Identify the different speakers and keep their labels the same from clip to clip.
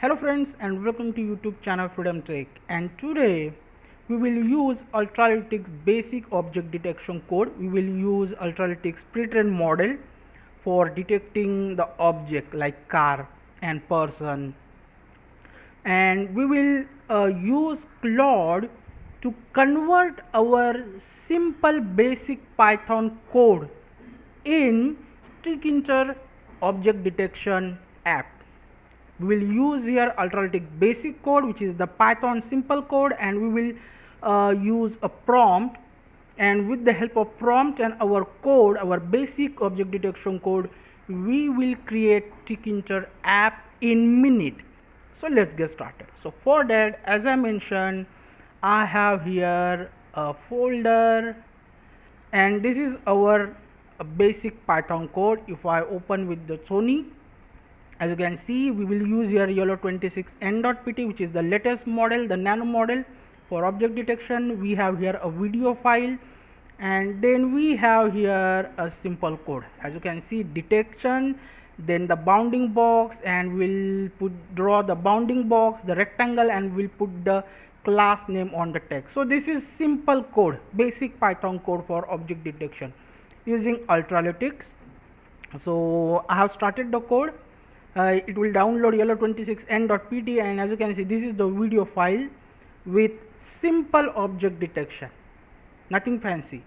Speaker 1: Hello friends and welcome to YouTube channel Freedom Tech, and today we will use Ultralytics basic object detection code. We will use Ultralytics pre-trained model for detecting the object like car and person, and we will use Claude to convert our simple basic Python code in Tkinter object detection app. We will use here Ultralytics basic code, which is the Python simple code, and we will use a prompt, and with the help of prompt and our code, our basic object detection code, we will create Tkinter app in minute. So let's get started. So for that, as I mentioned, I have here a folder, and this is our basic Python code. If I open with the Sony, as you can see, we will use here YOLO 26n.pt, which is the latest model, the nano model for object detection. We have here a video file, and then we have here a simple code. As you can see, detection, then the bounding box, and we'll draw the bounding box, the rectangle, and we'll put the class name on the text. So this is simple code, basic Python code for object detection using Ultralytics. So I have started the code. It will download YOLO 26n.pt, and as you can see, this is the video file with simple object detection, nothing fancy.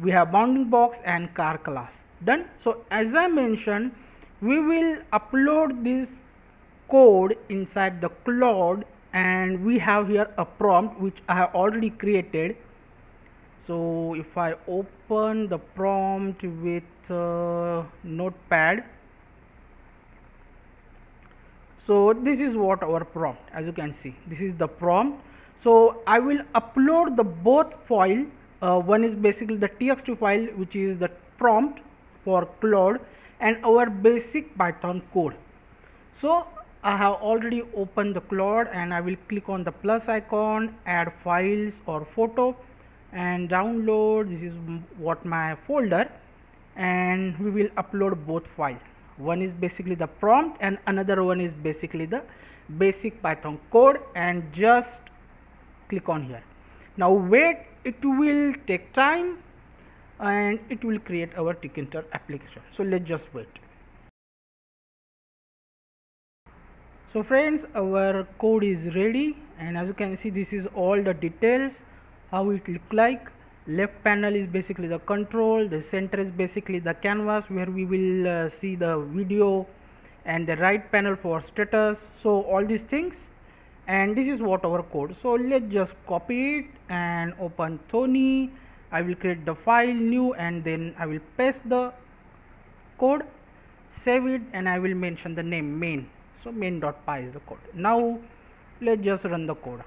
Speaker 1: We have bounding box and car class done. So as I mentioned, we will upload this code inside the Claude, and we have here a prompt which I have already created. So if I open the prompt with notepad, so this is what our prompt, as you can see, this is the prompt. So I will upload the both file. One is basically the txt file, which is the prompt for Claude, and our basic Python code. So I have already opened the Claude, and I will click on the plus icon, add files or photo, and download. This is what my folder, and we will upload both files. One is basically the prompt and another one is basically the basic Python code, and just click on here. Now wait, it will take time and it will create our Tkinter application. So let's just wait. So friends, our code is ready, and as you can see, this is all the details how it look like. Left panel is basically the control, the center is basically the canvas where we will see the video, and the right panel for status. So all these things, and this is what our code. So let's just copy it and open Sony. I will create the file new, and then I will paste the code, save it, and I will mention the name main. So main.py is the code. Now let's just run the code.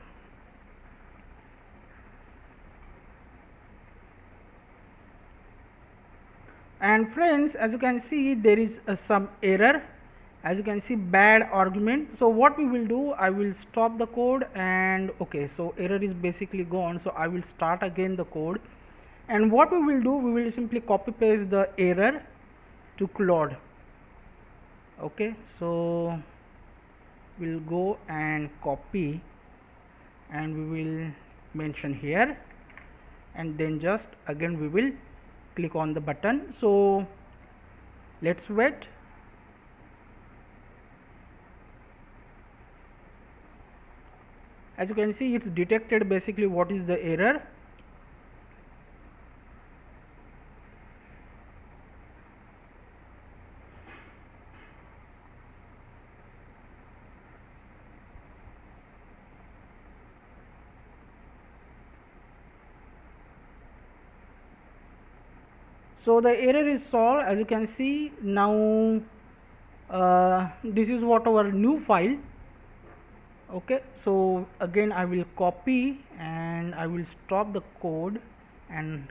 Speaker 1: And friends, as you can see, there is some error. As you can see, bad argument. So what we will do, I will stop the code, and okay, so error is basically gone. So I will start again the code, and what we will do, we will simply copy paste the error to Claude. Okay, so we'll go and copy, and we will mention here, and then just again we will click on the button. So let's wait. As you can see, it's detected basically what is the error. So the error is solved. As you can see, now this is what our new file. Okay, so again I will copy, and I will stop the code, and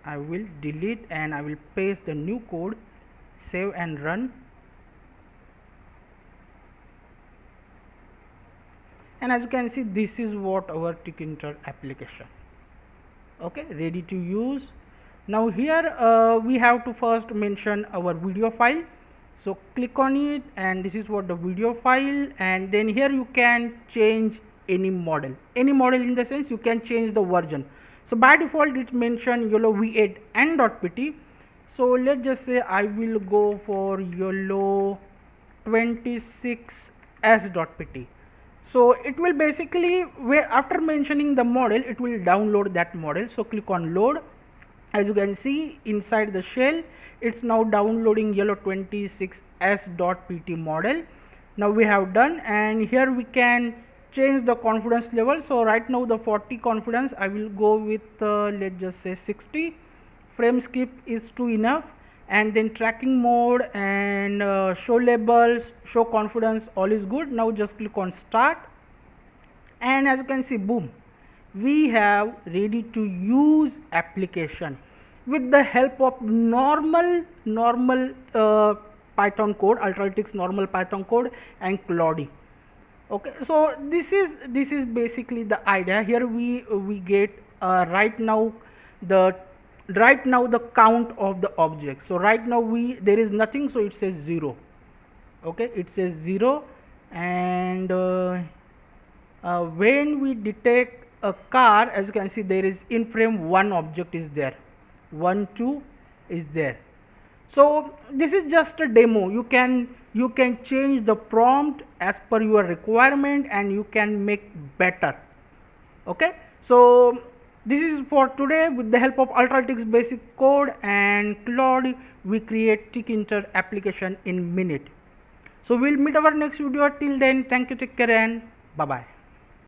Speaker 1: I will delete, and I will paste the new code, save and run. And as you can see, this is what our Tkinter application, okay, ready to use. Now here we have to first mention our video file. So click on it, and this is what the video file, and then here you can change any model in the sense you can change the version. So by default it's mentioned YOLO v8 n.pt. So let's just say I will go for YOLO 26s.pt. So it will basically, where after mentioning the model, it will download that model. So click on load. As you can see inside the shell, it's now downloading YOLO 26s.pt model. Now we have done, and here we can change the confidence level. So right now the 40 confidence, I will go with let's just say 60. Frame skip is too enough, and then tracking mode and show labels, show confidence, all is good. Now just click on start, and as you can see, boom, we have ready to use application with the help of normal Python code, Ultralytics normal Python code and Claude. Okay, so this is basically the idea. Here we get right now the count of the object. So right now there is nothing, so it says 0. Okay, it says 0, and when we detect a car, as you can see, there is in frame 1 object is there, 1 2 is there. So this is just a demo. You can change the prompt as per your requirement, and you can make better. Okay, so this is for today. With the help of Ultralytics basic code and Claude, we create Tkinter application in minute. So we'll meet our next video. Till then, thank you, take care, and bye bye.